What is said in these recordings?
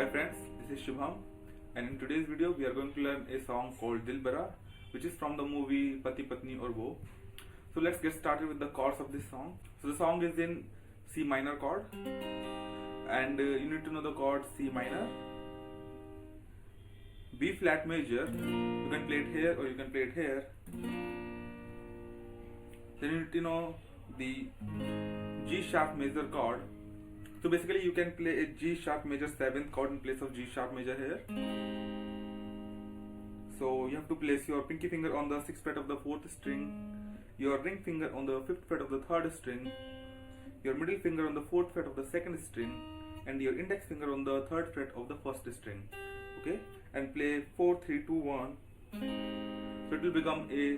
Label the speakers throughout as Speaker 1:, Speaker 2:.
Speaker 1: Hi friends, this is Shubham, and in today's video we are going to learn a song called Dilbara, which is from the movie Pati Patni or Goel. So let's get started with the chords of this song. So the song is in C minor chord, and you need to know the chord C minor, B flat major. You can play it here or you can play it here. Then you need to know the G sharp major chord. So basically you can play a G sharp major 7th chord in place of G sharp major here. So you have to place your pinky finger on the 6th fret of the 4th string, your ring finger on the 5th fret of the 3rd string, your middle finger on the 4th fret of the 2nd string, and your index finger on the 3rd fret of the 1st string. Okay, and play 4, 3, 2, 1. So it will become a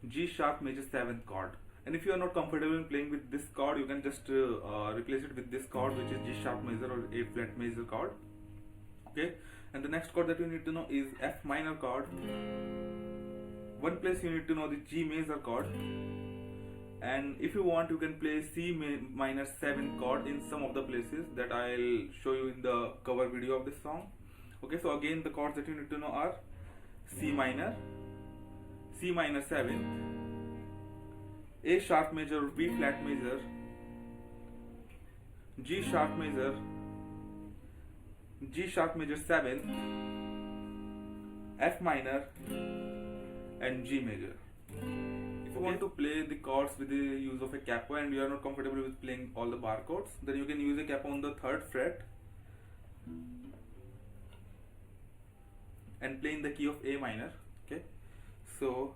Speaker 1: G sharp major 7th chord. And if you are not comfortable in playing with this chord, you can just replace it with this chord, which is G sharp major or A flat major chord. Okay, and the next chord that you need to know is F minor chord. One place you need to know the G major chord, and if you want you can play C minor 7th chord in some of the places that I'll show you in the cover video of this song. Okay, so again the chords that you need to know are C minor 7th, A sharp major, B flat major, G sharp major 7th, F minor, and G major. If you want to play the chords with the use of a capo and you are not comfortable with playing all the bar chords, then you can use a capo on the 3rd fret and play in the key of A minor. Okay, so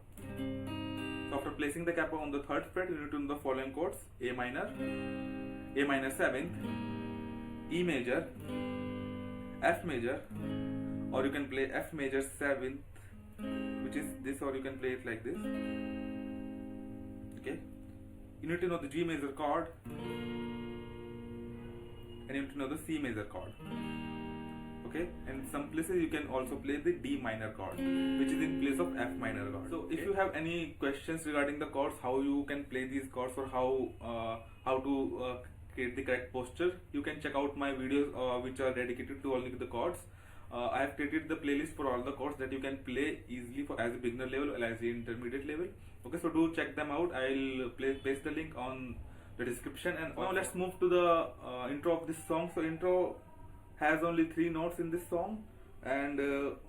Speaker 1: after placing the capo on the 3rd fret, you need to know the following chords: A minor 7th, E major, F major, or you can play F major 7th, which is this, or you can play it like this. Okay, you need to know the G major chord, and you need to know the C major chord. Okay, and in some places you can also play the D minor chord, which is in place of F minor chord. So if you have any questions regarding the chords, how you can play these chords, or how to create the correct posture, you can check out my videos which are dedicated to only the chords. I have created the playlist for all the chords that you can play easily for as a beginner level or as a intermediate level. Okay, so do check them out. I'll paste the link on the description. And now let's move to the intro of this song. So intro has only 3 notes in this song, and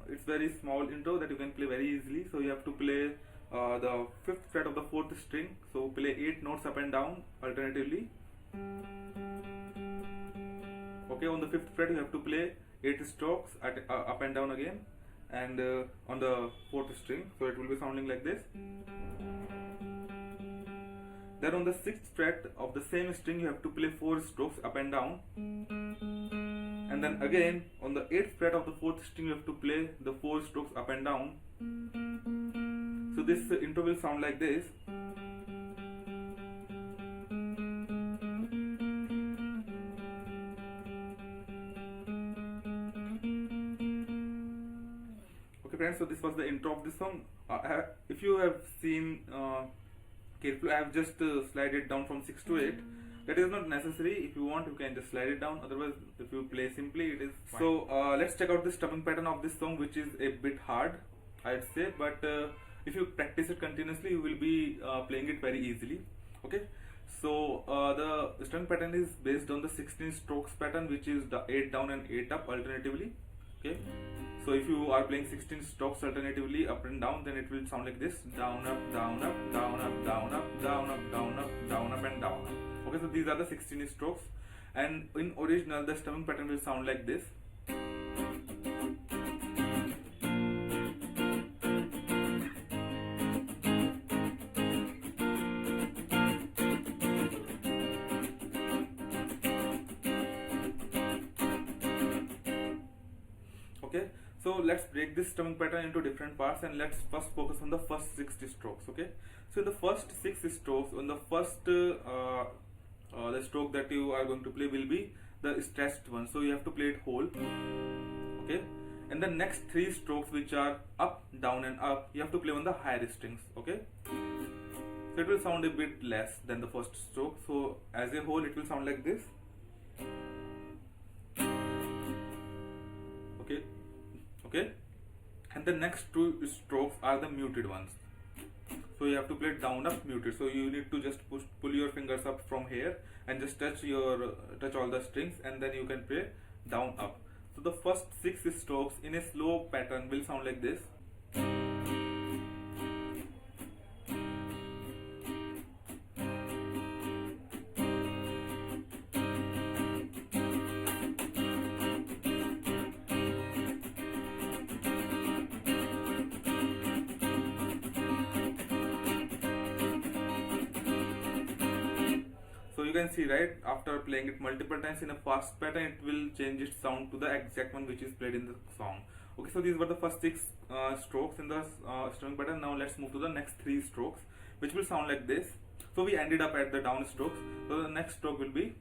Speaker 1: it's very small intro that you can play very easily. So you have to play the 5th fret of the 4th string, so play 8 notes up and down alternatively. Okay, on the 5th fret you have to play 8 strokes up and down again, and on the 4th string, so it will be sounding like this. Then on the 6th fret of the same string you have to play 4 strokes up and down, and then again on the 8th fret of the 4th string you have to play the 4 strokes up and down. So this intro will sound like this. Okay friends, so this was the intro of this song. If you have seen carefully, I have just slide it down from 6 to 8. That is not necessary. If you want, you can just slide it down. Otherwise, if you play simply, it is fine. So let's check out the strumming pattern of this song, which is a bit hard, I'd say. But if you practice it continuously, you will be playing it very easily. Okay. So the strumming pattern is based on the 16 strokes pattern, which is the 8 down and 8 up alternatively. Okay. So if you are playing 16 strokes alternatively up and down, then it will sound like this: down up, down up, down up, down up, down up, down up, down up, and down up. Okay, so these are the 16 strokes, and in original the strumming pattern will sound like this. Okay, so let's break this strumming pattern into different parts, and let's first focus on the first 60 strokes. Okay, so in the first 6 strokes, on the first the stroke that you are going to play will be the stressed one, so you have to play it whole. Okay, and the next 3 strokes, which are up, down, and up, you have to play on the higher strings. Okay, so it will sound a bit less than the first stroke. So as a whole it will sound like this. Okay, and the next two strokes are the muted ones. So you have to play down up muted. So you need to just pull your fingers up from here and just touch all the strings, and then you can play down up. So the first 6 strokes in a slow pattern will sound like this. You can see, right, after playing it multiple times in a fast pattern, it will change its sound to the exact one which is played in the song. Okay, so these were the first 6 strokes in the strumming pattern. Now let's move to the next 3 strokes, which will sound like this. So we ended up at the down strokes. So the next stroke will be,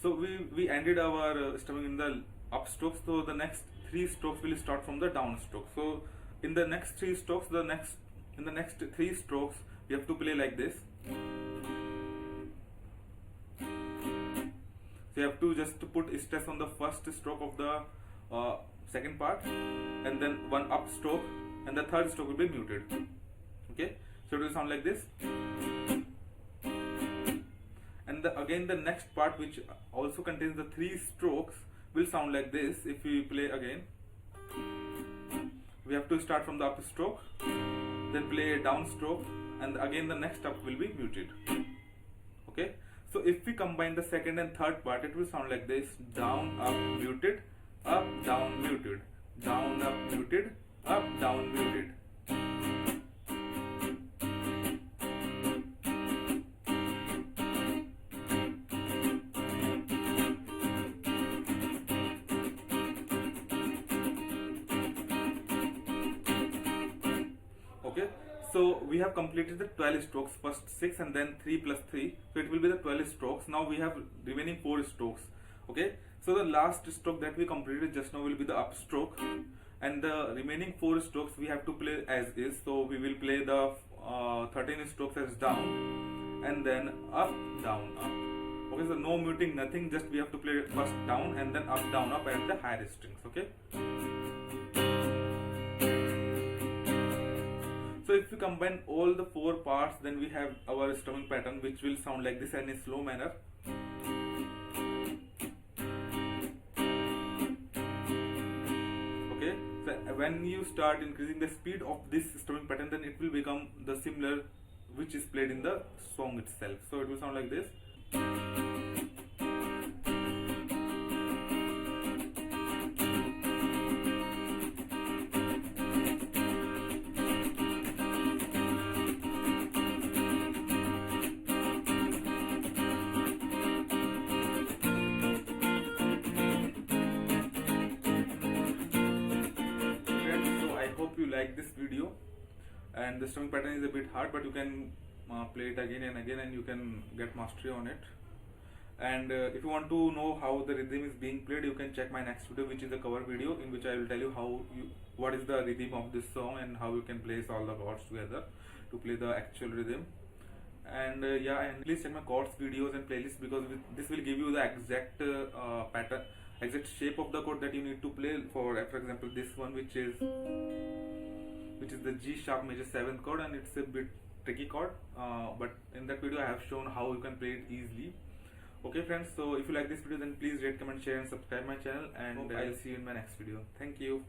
Speaker 1: so we ended our strumming in the up strokes. So the next 3 strokes will start from the down stroke. So in the next 3 strokes, in the next 3 strokes, we have to play like this. So you have to just put stress on the first stroke of the second part, and then one up stroke, and the third stroke will be muted. Okay, so it will sound like this. And again the next part, which also contains the 3 strokes, will sound like this. If we play again, we have to start from the up stroke, then play a down stroke, and again the next up will be muted. Okay, so if we combine the second and third part, it will sound like this: down up muted, up down muted, down up muted, up down muted. Okay, so we have completed the 12 strokes, first 6 and then 3 plus 3, so it will be the 12 strokes. Now we have remaining 4 strokes. Okay, so the last stroke that we completed just now will be the up stroke, and the remaining 4 strokes we have to play as is. So we will play the 13 strokes as down, and then up, down, up. Okay, so no muting, nothing, just we have to play first down and then up, down, up at the higher strings. Okay, so if we combine all the 4 parts, then we have our strumming pattern, which will sound like this in a slow manner. Okay, so when you start increasing the speed of this strumming pattern, then it will become the similar which is played in the song itself. So it will sound like this. You like this video, and the strumming pattern is a bit hard, but you can play it again and again, and you can get mastery on it. And if you want to know how the rhythm is being played, you can check my next video, which is a cover video, in which I will tell you what is the rhythm of this song and how you can place all the chords together to play the actual rhythm. And yeah, and please check my chords videos and playlists, because this will give you the exact pattern, exact shape of the chord that you need to play. For example, this one, which is the G sharp major 7th chord, and it's a bit tricky chord, but in that video I have shown how you can play it easily. Okay friends, so if you like this video, then please rate, comment, share and subscribe my channel, and I'll see you in my next video. Thank you.